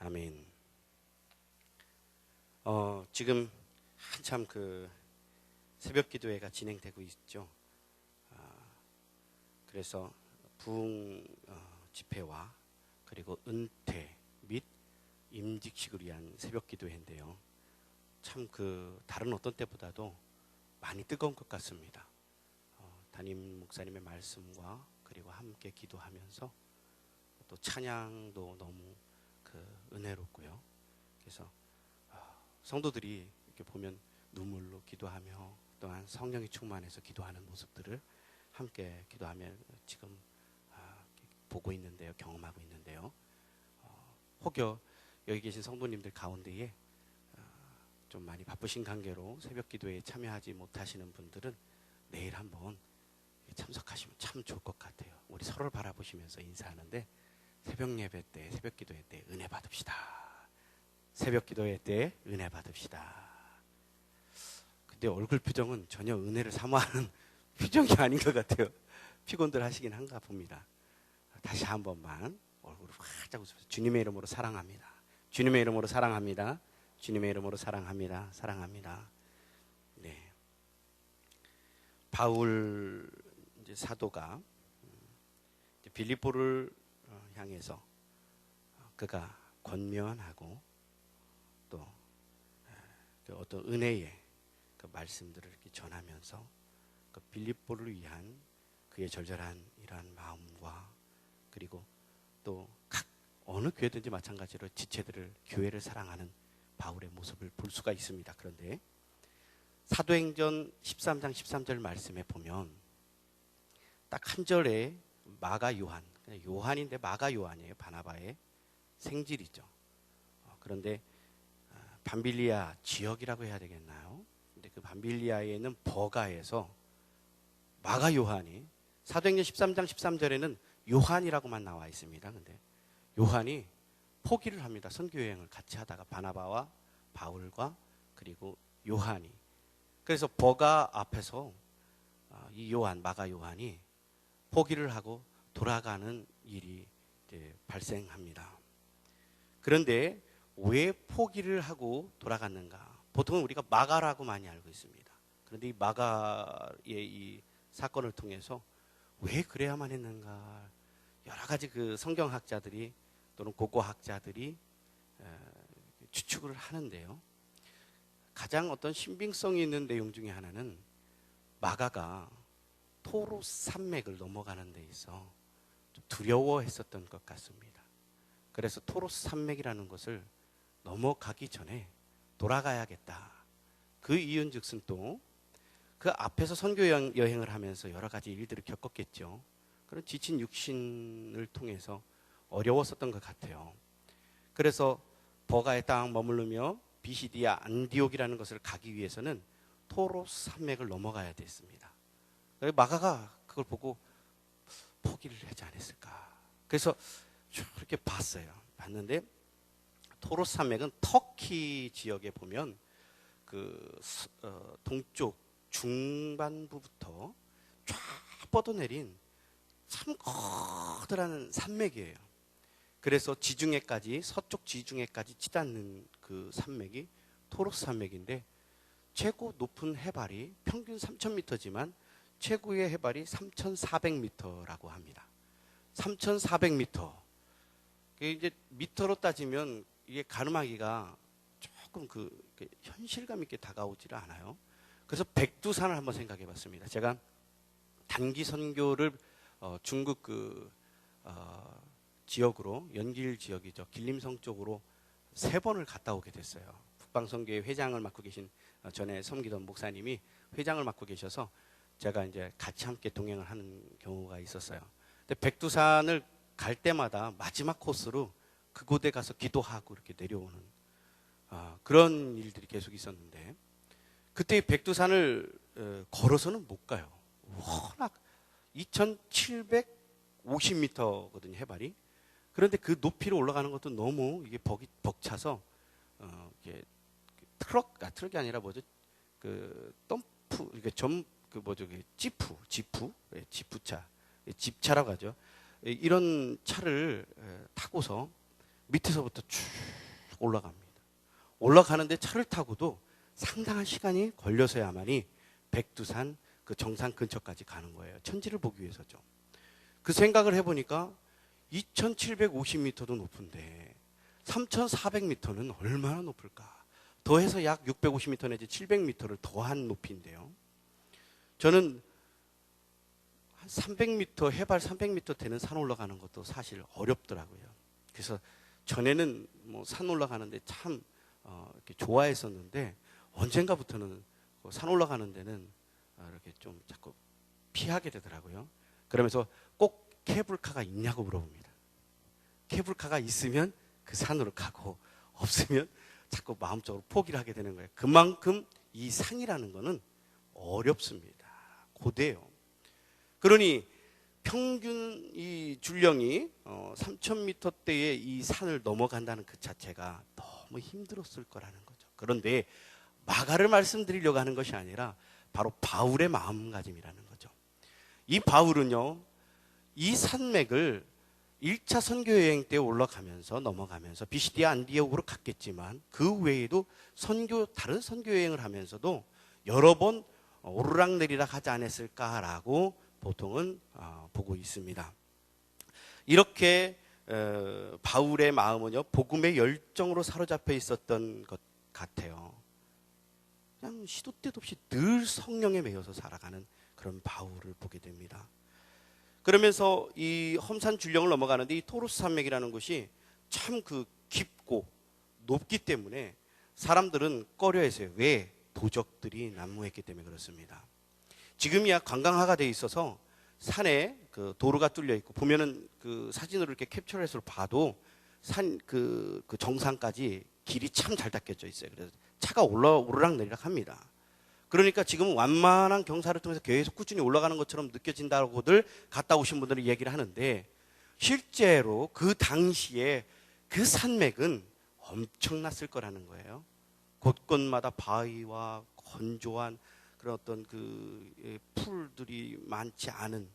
아멘. 지금 한참 그 새벽 기도회가 진행되고 있죠. 그래서 부흥 집회와 그리고 은퇴 및 임직식을 위한 새벽 기도회인데요. 참 그 다른 어떤 때보다도 많이 뜨거운 것 같습니다. 담임 목사님의 말씀과 그리고 함께 기도하면서 또 찬양도 너무 은혜롭고요. 그래서 성도들이 이렇게 보면 눈물로 기도하며 또한 성령이 충만해서 기도하는 모습들을 함께 기도하며 지금 보고 있는데요, 경험하고 있는데요. 혹여 여기 계신 성도님들 가운데에 좀 많이 바쁘신 관계로 새벽 기도에 참여하지 못하시는 분들은 내일 한번 참석하시면 참 좋을 것 같아요. 우리 서로를 바라보시면서 인사하는데 새벽 예배 때, 새벽 기도회 때 은혜 받읍시다. 새벽 기도회 때 은혜 받읍시다. 근데 얼굴 표정은 전혀 은혜를 사모하는 표정이 아닌 것 같아요. 피곤들 하시긴 한가 봅니다. 다시 한 번만 얼굴을 활짝 웃으면서 주님의 이름으로 사랑합니다. 주님의 이름으로 사랑합니다. 주님의 이름으로 사랑합니다. 사랑합니다. 네. 바울 이제 사도가 이제 빌립보를 향해서 그가 권면하고 또 그 어떤 은혜의 그 말씀들을 이렇게 전하면서 그 빌립보를 위한 그의 절절한 이러한 마음과 그리고 또 각 어느 교회든지 마찬가지로 지체들을 교회를 사랑하는 바울의 모습을 볼 수가 있습니다. 그런데 사도행전 13장 13절 말씀에 보면 딱 한 절에 마가 요한, 요한인데 마가 요한이에요. 바나바의 생질이죠. 그런데 밤빌리아 지역이라고 해야 되겠나요? 근데 그 밤빌리아에 있는 버가에서 마가 요한이 사도행전 13장 13절에는 요한이라고만 나와 있습니다. 근데 요한이 포기를 합니다. 선교 여행을 같이 하다가 바나바와 바울과 그리고 요한이. 그래서 버가 앞에서 이 요한, 마가 요한이 포기를 하고 돌아가는 일이 이제 발생합니다. 그런데 왜 포기를 하고 돌아갔는가? 보통은 우리가 마가라고 많이 알고 있습니다. 그런데 이 마가의 이 사건을 통해서 왜 그래야만 했는가? 여러 가지 그 성경학자들이 또는 고고학자들이 추측을 하는데요. 가장 어떤 신빙성이 있는 내용 중에 하나는 마가가 토로스 산맥을 넘어가는 데 있어 좀 두려워했었던 것 같습니다. 그래서 토로스 산맥이라는 것을 넘어가기 전에 돌아가야겠다. 그 이유인즉슨 또 그 앞에서 선교 여행을 하면서 여러 가지 일들을 겪었겠죠. 그런 지친 육신을 통해서 어려웠었던 것 같아요. 그래서 버가에 딱 머무르며 비시디아 안디옥이라는 것을 가기 위해서는 토로스 산맥을 넘어가야 됐습니다. 마가가 그걸 보고 포기를 하지 않았을까. 그래서 이렇게 봤는데 토로스 산맥은 터키 지역에 보면 그 동쪽 중반부부터 쫙 뻗어내린 참 커다란 산맥이에요. 그래서 지중해까지 서쪽 지중해까지 치닫는 그 산맥이 토로스 산맥인데 최고 높은 해발이 평균 3,000m지만 최고의 해발이 3,400m라고 합니다. 3,400m. 이제 미터로 따지면 이게 가늠하기가 조금 현실감 있게 다가오지를 않아요. 그래서 백두산을 한번 생각해 봤습니다. 제가 단기 선교를 중국 지역으로 연길 지역이죠. 길림성 쪽으로 3번을 갔다 오게 됐어요. 북방선교회 회장을 맡고 계신 전에 섬기던 목사님이 회장을 맡고 계셔서 제가 이제 같이 함께 동행을 하는 경우가 있었어요. 근데 백두산을 갈 때마다 마지막 코스로 그곳에 가서 기도하고 이렇게 내려오는 그런 일들이 계속 있었는데 그때 백두산을 걸어서는 못 가요. 워낙 2,750m거든요, 해발이. 그런데 그 높이로 올라가는 것도 너무 이게 벅차서 이게 트럭이 아니라 뭐죠? 덤프 이게 지프차, 집차라고 하죠. 이런 차를 타고서 밑에서부터 쭉 올라갑니다. 올라가는데 차를 타고도 상당한 시간이 걸려서야만이 백두산 그 정상 근처까지 가는 거예요. 천지를 보기 위해서죠. 그 생각을 해보니까 2750m도 높은데 3400m는 얼마나 높을까? 더해서 약 650m 내지 700m를 더한 높이인데요. 저는 한 300m, 해발 300m 되는 산 올라가는 것도 사실 어렵더라고요. 그래서 전에는 뭐 산 올라가는데 참 이렇게 좋아했었는데 언젠가부터는 산 올라가는 데는 이렇게 좀 자꾸 피하게 되더라고요. 그러면서 꼭 케이블카가 있냐고 물어봅니다. 케이블카가 있으면 그 산으로 가고 없으면 자꾸 마음적으로 포기를 하게 되는 거예요. 그만큼 이 산이라는 거는 어렵습니다. 고대요. 그러니 평균 이 줄령이 3000m대의 이 산을 넘어간다는 그 자체가 너무 힘들었을 거라는 거죠. 그런데 마가를 말씀드리려고 하는 것이 아니라 바로 바울의 마음가짐이라는 거죠. 이 바울은요, 이 산맥을 1차 선교여행 때 올라가면서 넘어가면서 비시디아 안디옥으로 갔겠지만 그 외에도 다른 선교여행을 하면서도 여러 번 오르락내리락 하지 않았을까라고 보통은 보고 있습니다. 이렇게 바울의 마음은요, 복음의 열정으로 사로잡혀 있었던 것 같아요. 그냥 시도 때도 없이 늘 성령에 매여서 살아가는 그런 바울을 보게 됩니다. 그러면서 이 험산 줄령을 넘어가는데 이 토루스 산맥이라는 곳이 참 그 깊고 높기 때문에 사람들은 꺼려했어요. 왜? 도적들이 난무했기 때문에 그렇습니다. 지금이야 관광화가 돼 있어서 산에 그 도로가 뚫려 있고 보면은 그 사진으로 이렇게 캡처해서 봐도 산 그 정상까지 길이 참 잘 닦여져 있어요. 그래서 차가 오르락내리락 합니다. 그러니까 지금 완만한 경사를 통해서 계속 꾸준히 올라가는 것처럼 느껴진다고들 갔다 오신 분들은 얘기를 하는데 실제로 그 당시에 그 산맥은 엄청났을 거라는 거예요. 곳곳마다 바위와 건조한 그런 어떤 그 풀들이 많지 않은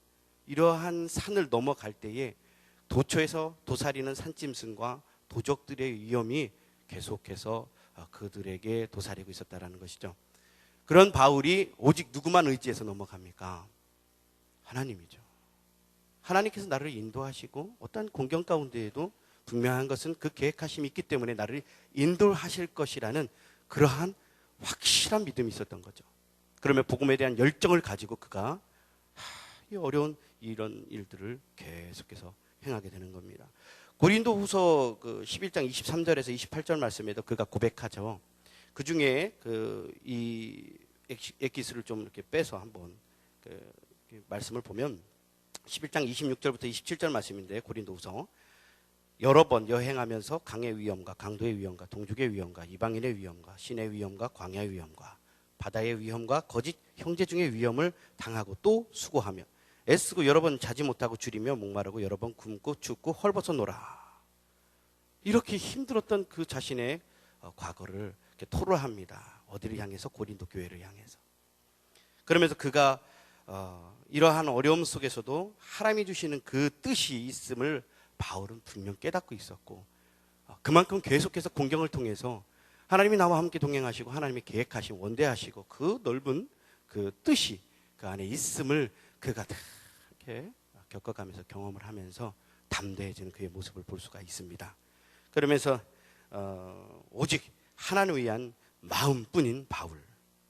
이러한 산을 넘어갈 때에 도처에서 도사리는 산짐승과 도적들의 위험이 계속해서 그들에게 도사리고 있었다는 것이죠. 그런 바울이 오직 누구만 의지해서 넘어갑니까? 하나님이죠. 하나님께서 나를 인도하시고 어떤 공경 가운데에도 분명한 것은 그 계획하심이 있기 때문에 나를 인도하실 것이라는 그러한 확실한 믿음이 있었던 거죠. 그러면 복음에 대한 열정을 가지고 그가 이 어려운 이런 일들을 계속해서 행하게 되는 겁니다. 고린도후서 11장 23절에서 28절 말씀에도 그가 고백하죠. 그 중에 이 엑기스를 좀 이렇게 빼서 한번 말씀을 보면 11장 26절부터 27절 말씀인데 고린도후서 여러 번 여행하면서 강의 위험과 강도의 위험과 동족의 위험과 이방인의 위험과 신의 위험과 광야의 위험과 바다의 위험과 거짓 형제 중의 위험을 당하고 또 수고하며 애쓰고 여러 번 자지 못하고 줄이며 목마르고 여러 번 굶고 춥고 헐벗어 놀아. 이렇게 힘들었던 그 자신의 과거를 이렇게 토로합니다. 어디를 향해서? 고린도 교회를 향해서. 그러면서 그가 이러한 어려움 속에서도 하나님이 주시는 그 뜻이 있음을 바울은 분명 깨닫고 있었고 그만큼 계속해서 공경을 통해서 하나님이 나와 함께 동행하시고 하나님이 계획하신 원대하시고 그 넓은 그 뜻이 그 안에 있음을 그가 이렇게 겪어가면서 경험을 하면서 담대해지는 그의 모습을 볼 수가 있습니다. 그러면서 오직 하나님을 위한 마음뿐인 바울,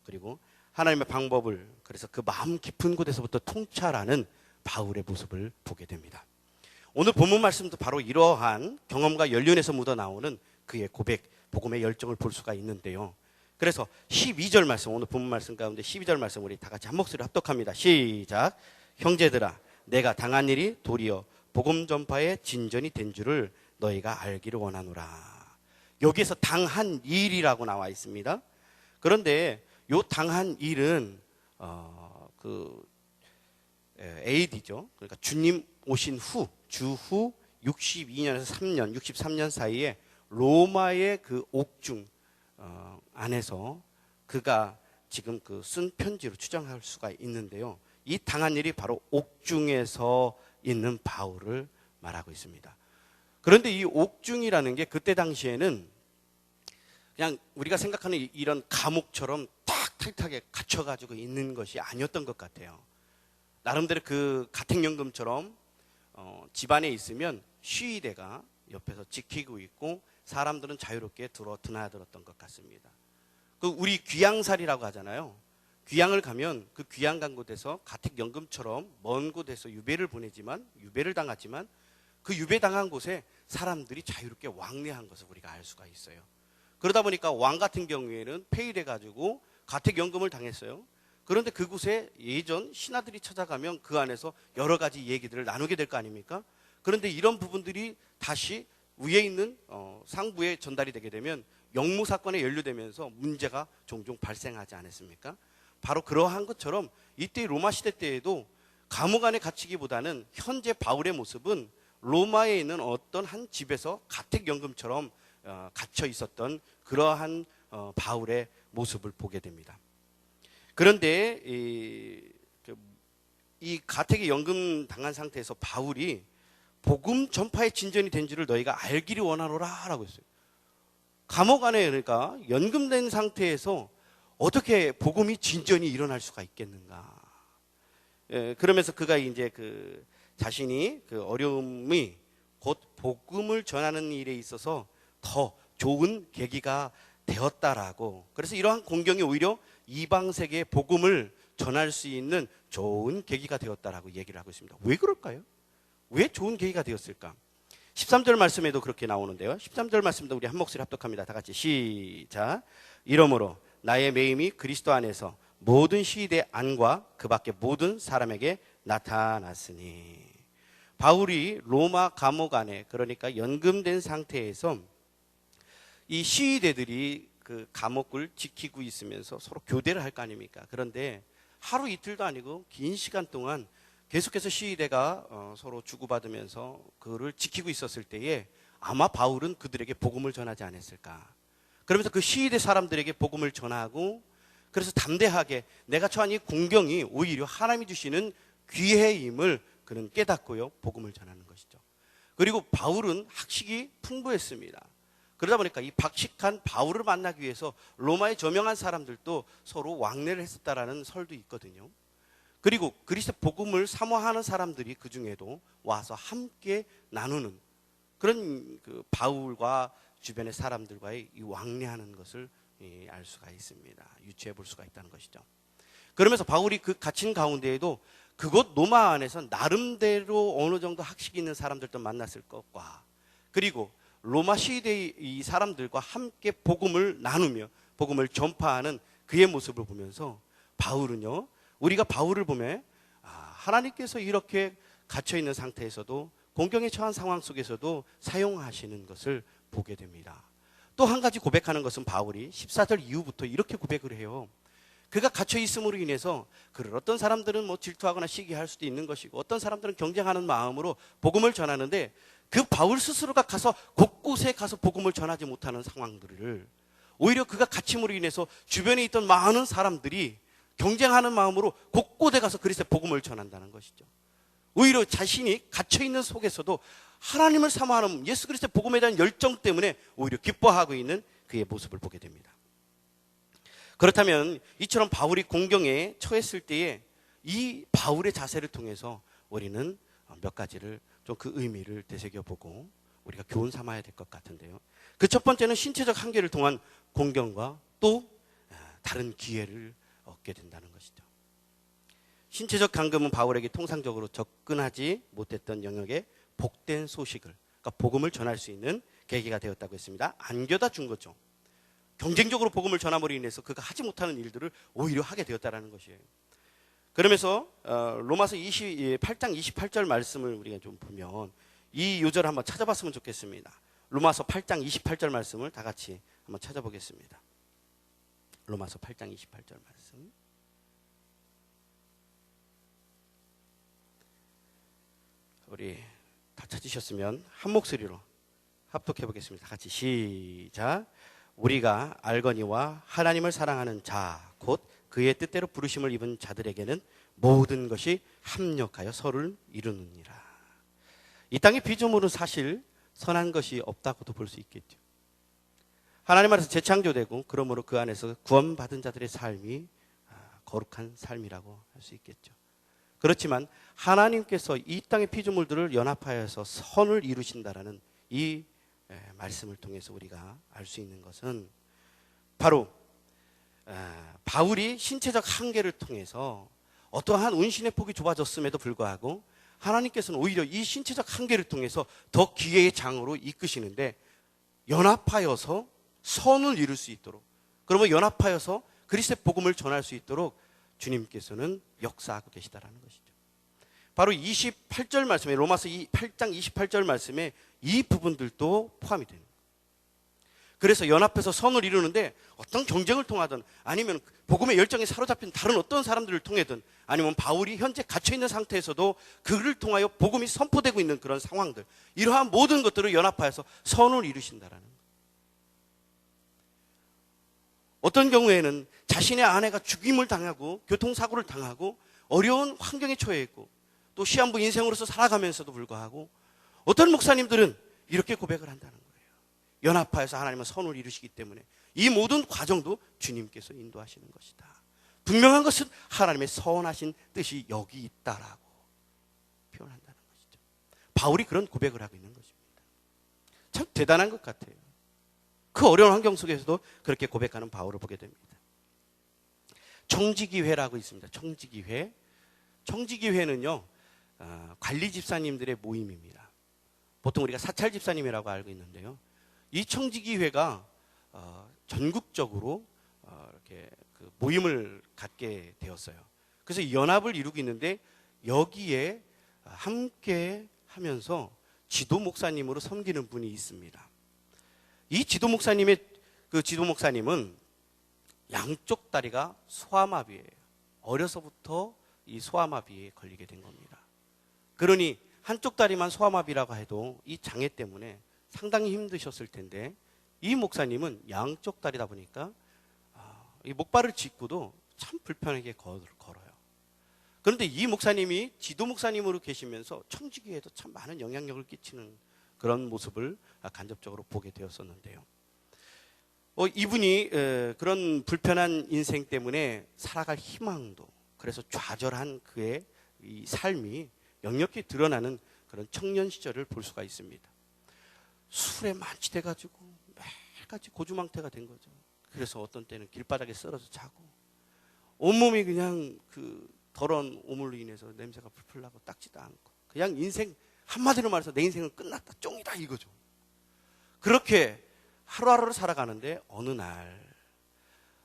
그리고 하나님의 방법을 그래서 그 마음 깊은 곳에서부터 통찰하는 바울의 모습을 보게 됩니다. 오늘 본문 말씀도 바로 이러한 경험과 연륜에서 묻어나오는 그의 고백, 복음의 열정을 볼 수가 있는데요. 그래서 12절 말씀, 오늘 본문 말씀 가운데 12절 말씀 우리 다 같이 한 목소리로 합독합니다. 시작. 형제들아, 내가 당한 일이 도리어 복음 전파의 진전이 된 줄을 너희가 알기를 원하노라. 여기에서 당한 일이라고 나와 있습니다. 그런데 요 당한 일은 AD죠. 그러니까 주님 오신 후, 주후 62년에서 3년, 63년 사이에 로마의 그 옥중 안에서 그가 지금 쓴 편지로 추정할 수가 있는데요. 이 당한 일이 바로 옥중에서 있는 바울을 말하고 있습니다. 그런데 이 옥중이라는 게 그때 당시에는 그냥 우리가 생각하는 이런 감옥처럼 딱 타이트하게 갇혀가지고 있는 것이 아니었던 것 같아요. 나름대로 그 가택연금처럼 집안에 있으면 시위대가 옆에서 지키고 있고 사람들은 자유롭게 드나들었던 것 같습니다. 그 우리 귀양살이라고 하잖아요. 귀양을 가면 그 귀양 간 곳에서 가택연금처럼 먼 곳에서 유배를 당하지만 그 유배당한 곳에 사람들이 자유롭게 왕래한 것을 우리가 알 수가 있어요. 그러다 보니까 왕 같은 경우에는 폐위돼 가지고 가택연금을 당했어요. 그런데 그곳에 예전 신하들이 찾아가면 그 안에서 여러 가지 얘기들을 나누게 될 거 아닙니까? 그런데 이런 부분들이 다시 위에 있는 상부에 전달이 되게 되면 영무 사건에 연루되면서 문제가 종종 발생하지 않았습니까? 바로 그러한 것처럼 이때 로마 시대 때에도 감옥 안에 갇히기보다는 현재 바울의 모습은 로마에 있는 어떤 한 집에서 가택연금처럼 갇혀 있었던 그러한 바울의 모습을 보게 됩니다. 그런데 이 가택에 연금 당한 상태에서 바울이 복음 전파의 진전이 된 줄을 너희가 알기를 원하노라 라고 했어요. 감옥 안에 그러니까 연금된 상태에서 어떻게 복음이 진전이 일어날 수가 있겠는가? 그러면서 그가 이제 그 자신이 그 어려움이 곧 복음을 전하는 일에 있어서 더 좋은 계기가 되었다라고. 그래서 이러한 공경이 오히려 이방 세계의 복음을 전할 수 있는 좋은 계기가 되었다라고 얘기를 하고 있습니다. 왜 그럴까요? 왜 좋은 계기가 되었을까? 13절 말씀에도 그렇게 나오는데요. 13절 말씀도 우리 한 목소리 합독합니다. 다 같이 시작. 이러므로 나의 매임이 그리스도 안에서 모든 시대 안과 그 밖에 모든 사람에게 나타났으니. 바울이 로마 감옥 안에 그러니까 연금된 상태에서 이 시위대들이 그 감옥을 지키고 있으면서 서로 교대를 할 거 아닙니까? 그런데 하루 이틀도 아니고 긴 시간 동안 계속해서 시위대가 서로 주고받으면서 그를 지키고 있었을 때에 아마 바울은 그들에게 복음을 전하지 않았을까. 그러면서 그 시위대 사람들에게 복음을 전하고 그래서 담대하게 내가 처한 이 공경이 오히려 하나님이 주시는 기회임을 그는 깨닫고요. 복음을 전하는 것이죠. 그리고 바울은 학식이 풍부했습니다. 그러다 보니까 이 박식한 바울을 만나기 위해서 로마의 저명한 사람들도 서로 왕래를 했었다라는 설도 있거든요. 그리고 그리스도 복음을 사모하는 사람들이 그 중에도 와서 함께 나누는 그런 그 바울과 주변의 사람들과의 이 왕래하는 것을 알 수가 있습니다. 유추해 볼 수가 있다는 것이죠. 그러면서 바울이 그 갇힌 가운데에도 그곳 로마 안에서 나름대로 어느 정도 학식이 있는 사람들도 만났을 것과 그리고 로마 시대의 이 사람들과 함께 복음을 나누며 복음을 전파하는 그의 모습을 보면서 바울은요, 우리가 바울을 보면 하나님께서 이렇게 갇혀있는 상태에서도 공경에 처한 상황 속에서도 사용하시는 것을 보게 됩니다. 또 한 가지 고백하는 것은 바울이 14절 이후부터 이렇게 고백을 해요. 그가 갇혀 있음으로 인해서 그를 어떤 사람들은 뭐 질투하거나 시기할 수도 있는 것이고 어떤 사람들은 경쟁하는 마음으로 복음을 전하는데 그 바울 스스로가 가서 곳곳에 가서 복음을 전하지 못하는 상황들을 오히려 그가 갇힘으로 인해서 주변에 있던 많은 사람들이 경쟁하는 마음으로 곳곳에 가서 그리스도의 복음을 전한다는 것이죠. 오히려 자신이 갇혀있는 속에서도 하나님을 사모하는 예수 그리스도의 복음에 대한 열정 때문에 오히려 기뻐하고 있는 그의 모습을 보게 됩니다. 그렇다면 이처럼 바울이 공경에 처했을 때에 이 바울의 자세를 통해서 우리는 몇 가지를 좀 그 의미를 되새겨보고 우리가 교훈 삼아야 될 것 같은데요. 그 첫 번째는 신체적 한계를 통한 공경과 또 다른 기회를 얻게 된다는 것이죠. 신체적 감금은 바울에게 통상적으로 접근하지 못했던 영역에 복된 소식을, 그러니까 복음을 전할 수 있는 계기가 되었다고 했습니다. 안겨다 준 거죠. 경쟁적으로 복음을 전함으로 인해서 그가 하지 못하는 일들을 오히려 하게 되었다는 것이에요. 그러면서 로마서 8장 28절 말씀을 우리가 좀 보면 이 요절을 한번 찾아봤으면 좋겠습니다. 로마서 8장 28절 말씀을 다 같이 한번 찾아보겠습니다. 로마서 8장 28절 말씀. 우리 다 찾으셨으면 한 목소리로 합독해 보겠습니다. 다 같이 시작. 우리가 알거니와 하나님을 사랑하는 자 곧 그의 뜻대로 부르심을 입은 자들에게는 모든 것이 합력하여 서로를 이루느니라. 이 땅의 피조물은 사실 선한 것이 없다고도 볼 수 있겠죠. 하나님 안에서 재창조되고 그러므로 그 안에서 구원받은 자들의 삶이 거룩한 삶이라고 할 수 있겠죠. 그렇지만 하나님께서 이 땅의 피조물들을 연합하여서 선을 이루신다라는 이 말씀을 통해서 우리가 알 수 있는 것은 바로 바울이 신체적 한계를 통해서 어떠한 운신의 폭이 좁아졌음에도 불구하고 하나님께서는 오히려 이 신체적 한계를 통해서 더 기회의 장으로 이끄시는데 연합하여서 선을 이룰 수 있도록, 그러면 연합하여서 그리스도의 복음을 전할 수 있도록 주님께서는 역사하고 계시다라는 것이죠. 바로 28절 말씀에, 로마서 8장 28절 말씀에 이 부분들도 포함이 됩니다. 그래서 연합해서 선을 이루는데 어떤 경쟁을 통하든 아니면 복음의 열정에 사로잡힌 다른 어떤 사람들을 통해든 아니면 바울이 현재 갇혀있는 상태에서도 그를 통하여 복음이 선포되고 있는 그런 상황들, 이러한 모든 것들을 연합하여서 선을 이루신다라는 거예요. 어떤 경우에는 자신의 아내가 죽임을 당하고 교통사고를 당하고 어려운 환경에 처해 있고 또 시한부 인생으로서 살아가면서도 불구하고 어떤 목사님들은 이렇게 고백을 한다는 거예요. 연합하여서 하나님은 선을 이루시기 때문에 이 모든 과정도 주님께서 인도하시는 것이다. 분명한 것은 하나님의 선하신 뜻이 여기 있다라고 표현한다는 것이죠. 바울이 그런 고백을 하고 있는 것입니다. 참 대단한 것 같아요. 그 어려운 환경 속에서도 그렇게 고백하는 바울을 보게 됩니다. 청지기회라고 있습니다. 청지기회. 청지기회는요, 관리 집사님들의 모임입니다. 보통 우리가 사찰 집사님이라고 알고 있는데요. 이 청지기회가 전국적으로 이렇게 그 모임을 갖게 되었어요. 그래서 이 연합을 이루고 있는데 여기에 함께 하면서 지도 목사님으로 섬기는 분이 있습니다. 이 지도 목사님은 양쪽 다리가 소아마비예요. 어려서부터 이 소아마비에 걸리게 된 겁니다. 그러니 한쪽 다리만 소아마비라고 해도 이 장애 때문에 상당히 힘드셨을 텐데 이 목사님은 양쪽 다리다 보니까 이 목발을 짚고도 참 불편하게 걸어요. 그런데 이 목사님이 지도 목사님으로 계시면서 청지기에도 참 많은 영향력을 끼치는 그런 모습을 간접적으로 보게 되었었는데요. 이분이 그런 불편한 인생 때문에 살아갈 희망도, 그래서 좌절한 그의 이 삶이 역력히 드러나는 그런 청년 시절을 볼 수가 있습니다. 술에 만취돼가지고 매일같이 고주망태가 된 거죠. 그래서 어떤 때는 길바닥에 쓰러져 자고 온몸이 그냥 그 더러운 오물로 인해서 냄새가 풀풀 나고 닦지도 않고 그냥 인생, 한마디로 말해서 내 인생은 끝났다, 쫑이다 이거죠. 그렇게 하루하루를 살아가는데 어느 날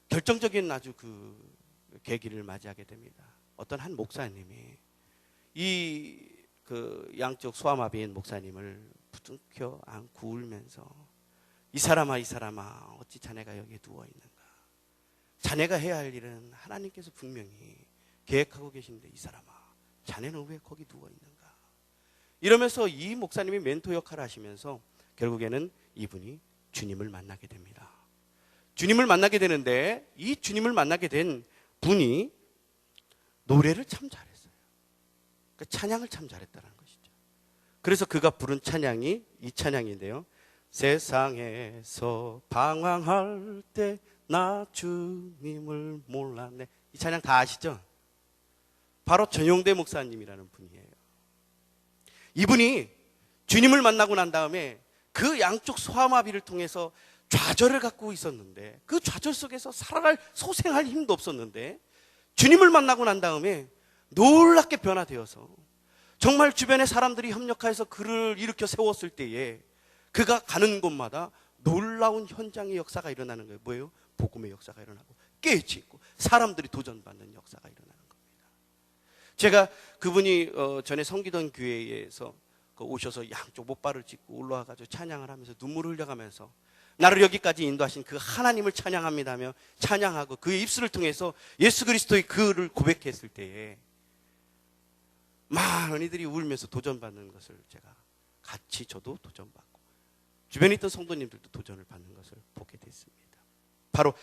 결정적인 아주 그 계기를 맞이하게 됩니다. 어떤 한 목사님이 이 그 양쪽 소아마비인 목사님을 부둥켜 안고 울면서 이 사람아 어찌 자네가 여기에 누워있는가. 자네가 해야 할 일은 하나님께서 분명히 계획하고 계신데 이 사람아 자네는 왜 거기 누워있는가. 이러면서 이 목사님이 멘토 역할을 하시면서 결국에는 이분이 주님을 만나게 됩니다. 주님을 만나게 되는데 이 주님을 만나게 된 분이 노래를 참 잘했어요. 그러니까 찬양을 참 잘했다는 것이죠. 그래서 그가 부른 찬양이 이 찬양인데요. 세상에서 방황할 때 나 주님을 몰랐네. 이 찬양 다 아시죠? 바로 전용대 목사님이라는 분이에요. 이분이 주님을 만나고 난 다음에 그 양쪽 소아마비를 통해서 좌절을 갖고 있었는데 그 좌절 속에서 살아갈 소생할 힘도 없었는데 주님을 만나고 난 다음에 놀랍게 변화되어서 정말 주변의 사람들이 협력하여서 그를 일으켜 세웠을 때에 그가 가는 곳마다 놀라운 현장의 역사가 일어나는 거예요. 뭐예요? 복음의 역사가 일어나고 깨어지고 사람들이 도전받는 역사가 일어나는 겁니다. 제가 그분이 전에 섬기던 교회에서 오셔서 양쪽 목발을 짚고 올라와가지고 찬양을 하면서 눈물을 흘려가면서 나를 여기까지 인도하신 그 하나님을 찬양합니다며 찬양하고 그의 입술을 통해서 예수 그리스도의 그를 고백했을 때에 많은 이들이 울면서 도전받는 것을 제가 같이 저도 도전받고 주변에 있던 성도님들도 도전을 받는 것을 보게 됐습니다. 바로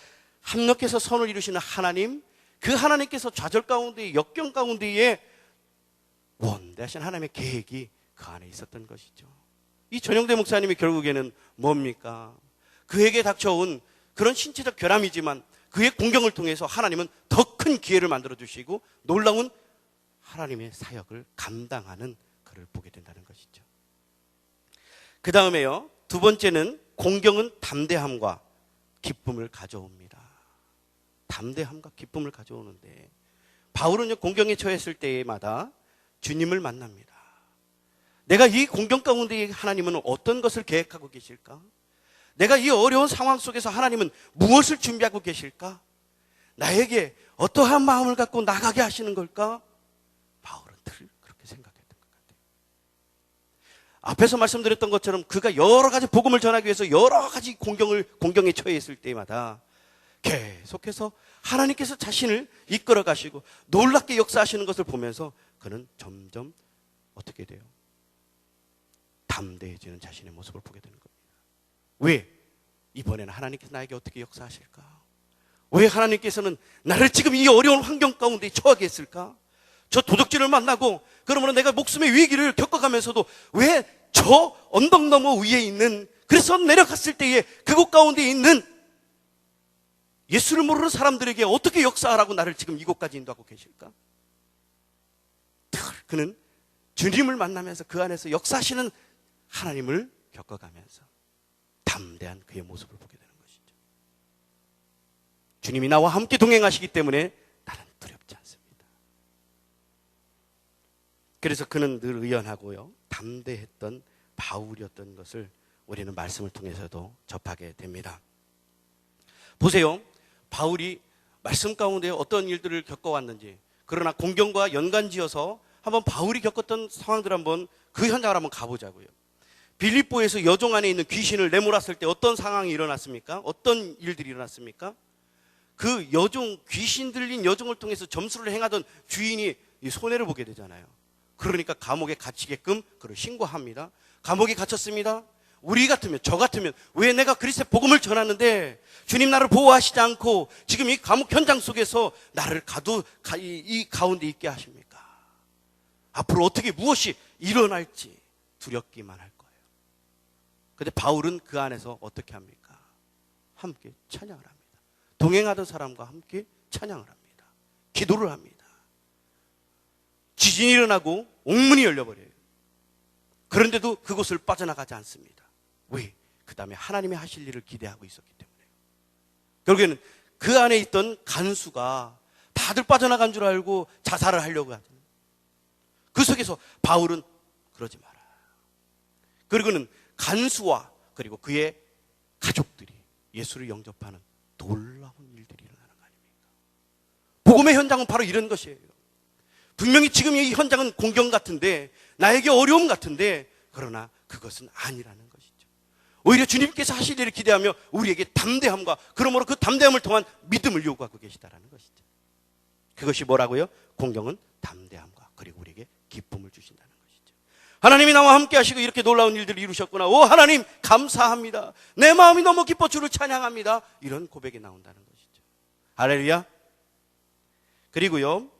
합력해서 선을 이루시는 하나님, 그 하나님께서 좌절 가운데 역경 가운데에 원대하신 하나님의 계획이 그 안에 있었던 것이죠. 이 전용대 목사님이 결국에는 뭡니까? 그에게 닥쳐온 그런 신체적 결함이지만 그의 공경을 통해서 하나님은 더 큰 기회를 만들어 주시고 놀라운 하나님의 사역을 감당하는 그를 보게 된다는 것이죠. 그 다음에요, 두 번째는 공경은 담대함과 기쁨을 가져옵니다. 담대함과 기쁨을 가져오는데, 바울은요, 공경에 처했을 때마다 주님을 만납니다. 내가 이 공경 가운데 하나님은 어떤 것을 계획하고 계실까? 내가 이 어려운 상황 속에서 하나님은 무엇을 준비하고 계실까? 나에게 어떠한 마음을 갖고 나가게 하시는 걸까? 바울은 늘 그렇게 생각했던 것 같아요. 앞에서 말씀드렸던 것처럼 그가 여러 가지 복음을 전하기 위해서 여러 가지 공경에 처해 있을 때마다 계속해서 하나님께서 자신을 이끌어 가시고 놀랍게 역사하시는 것을 보면서 그는 점점 어떻게 돼요? 담대해지는 자신의 모습을 보게 되는 겁니다. 왜? 이번에는 하나님께서 나에게 어떻게 역사하실까? 왜 하나님께서는 나를 지금 이 어려운 환경 가운데 처하게 했을까? 저 도적질을 만나고 그러므로 내가 목숨의 위기를 겪어가면서도 왜 저 언덕 너머 위에 있는, 그래서 내려갔을 때에 그곳 가운데 있는 예수를 모르는 사람들에게 어떻게 역사하라고 나를 지금 이곳까지 인도하고 계실까? 그는 주님을 만나면서 그 안에서 역사하시는 하나님을 겪어가면서 담대한 그의 모습을 보게 되는 것이죠. 주님이 나와 함께 동행하시기 때문에 나는 두렵지 않습니다. 그래서 그는 늘 의연하고요, 담대했던 바울이었던 것을 우리는 말씀을 통해서도 접하게 됩니다. 보세요. 바울이 말씀 가운데 어떤 일들을 겪어왔는지, 그러나 공경과 연관지어서 한번 바울이 겪었던 상황들 한번 그 현장을 한번 가보자고요. 빌립보에서 여종 안에 있는 귀신을 내몰았을 때 어떤 상황이 일어났습니까? 어떤 일들이 일어났습니까? 그 여종, 귀신 들린 여종을 통해서 점수를 행하던 주인이 손해를 보게 되잖아요. 그러니까 감옥에 갇히게끔 그를 신고합니다. 감옥에 갇혔습니다. 우리 같으면, 저 같으면 왜 내가 그리스도의 복음을 전하는데 주님 나를 보호하시지 않고 지금 이 감옥 현장 속에서 나를 이 가운데 있게 하십니까? 앞으로 어떻게 무엇이 일어날지 두렵기만 할 거예요. 그런데 바울은 그 안에서 어떻게 합니까? 함께 찬양을 합니다. 동행하던 사람과 함께 찬양을 합니다. 기도를 합니다. 지진이 일어나고 옥문이 열려버려요. 그런데도 그곳을 빠져나가지 않습니다. 왜? 그 다음에 하나님이 하실 일을 기대하고 있었기 때문에. 결국에는 그 안에 있던 간수가 다들 빠져나간 줄 알고 자살을 하려고 하죠. 그 속에서 바울은 그러지 마라. 그리고는 간수와 그리고 그의 가족들이 예수를 영접하는 놀라운 일들이 일어나는 거 아닙니까? 복음의 현장은 바로 이런 것이에요. 분명히 지금 이 현장은 공경 같은데, 나에게 어려움 같은데, 그러나 그것은 아니라는 것이죠. 오히려 주님께서 하실 일을 기대하며 우리에게 담대함과, 그러므로 그 담대함을 통한 믿음을 요구하고 계시다라는 것이죠. 그것이 뭐라고요? 공경은 담대함과 그리고 우리에게 기쁨을 주신다는 것이죠. 하나님이 나와 함께 하시고 이렇게 놀라운 일들을 이루셨구나. 오 하나님 감사합니다. 내 마음이 너무 기뻐 주를 찬양합니다. 이런 고백이 나온다는 것이죠. 할렐루야. 그리고요,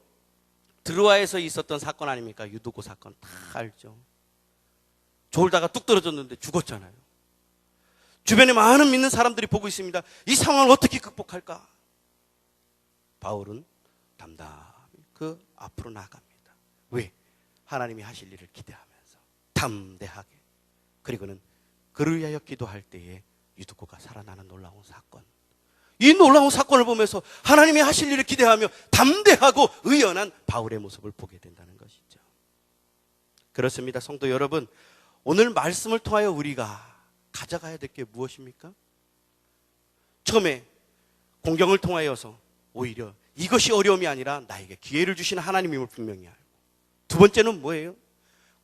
드로아에서 있었던 사건 아닙니까? 유두고 사건 다 알죠. 졸다가 뚝 떨어졌는데 죽었잖아요. 주변에 많은 믿는 사람들이 보고 있습니다. 이 상황을 어떻게 극복할까? 바울은 담담히 그 앞으로 나아갑니다. 왜? 하나님이 하실 일을 기대하면서 담대하게. 그리고는 그를 위하여 기도할 때에 유두고가 살아나는 놀라운 사건. 이 놀라운 사건을 보면서 하나님이 하실 일을 기대하며 담대하고 의연한 바울의 모습을 보게 된다는 것이죠. 그렇습니다. 성도 여러분, 오늘 말씀을 통하여 우리가 가져가야 될 게 무엇입니까? 처음에 공경을 통하여서 오히려 이것이 어려움이 아니라 나에게 기회를 주시는 하나님임을 분명히 알고, 두 번째는 뭐예요?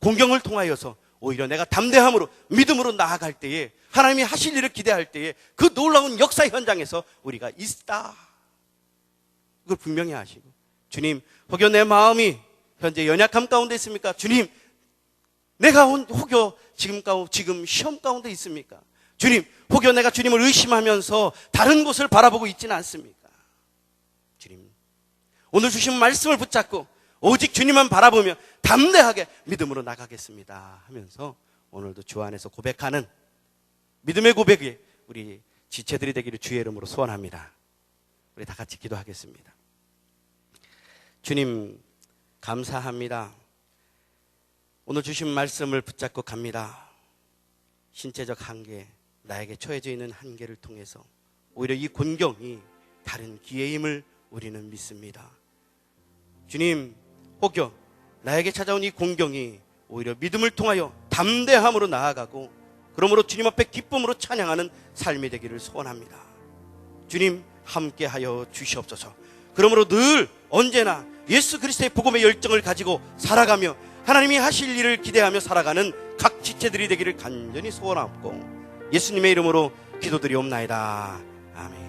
공경을 통하여서 오히려 내가 담대함으로 믿음으로 나아갈 때에 하나님이 하실 일을 기대할 때에 그 놀라운 역사 현장에서 우리가 있다, 이걸 분명히 아시고, 주님 혹여 내 마음이 현재 연약함 가운데 있습니까? 주님 내가 혹여 지금 시험 가운데 있습니까? 주님 혹여 내가 주님을 의심하면서 다른 곳을 바라보고 있지는 않습니까? 주님 오늘 주신 말씀을 붙잡고 오직 주님만 바라보며 담대하게 믿음으로 나가겠습니다 하면서 오늘도 주 안에서 고백하는 믿음의 고백에 우리 지체들이 되기를 주의 이름으로 소원합니다. 우리 다 같이 기도하겠습니다. 주님, 감사합니다. 오늘 주신 말씀을 붙잡고 갑니다. 신체적 한계, 나에게 처해져 있는 한계를 통해서 오히려 이 곤경이 다른 기회임을 우리는 믿습니다. 주님, 혹여 나에게 찾아온 이 공경이 오히려 믿음을 통하여 담대함으로 나아가고 그러므로 주님 앞에 기쁨으로 찬양하는 삶이 되기를 소원합니다. 주님, 함께하여 주시옵소서. 그러므로 늘 언제나 예수 그리스도의 복음의 열정을 가지고 살아가며 하나님이 하실 일을 기대하며 살아가는 각 지체들이 되기를 간절히 소원하옵고 예수님의 이름으로 기도드리옵나이다. 아멘.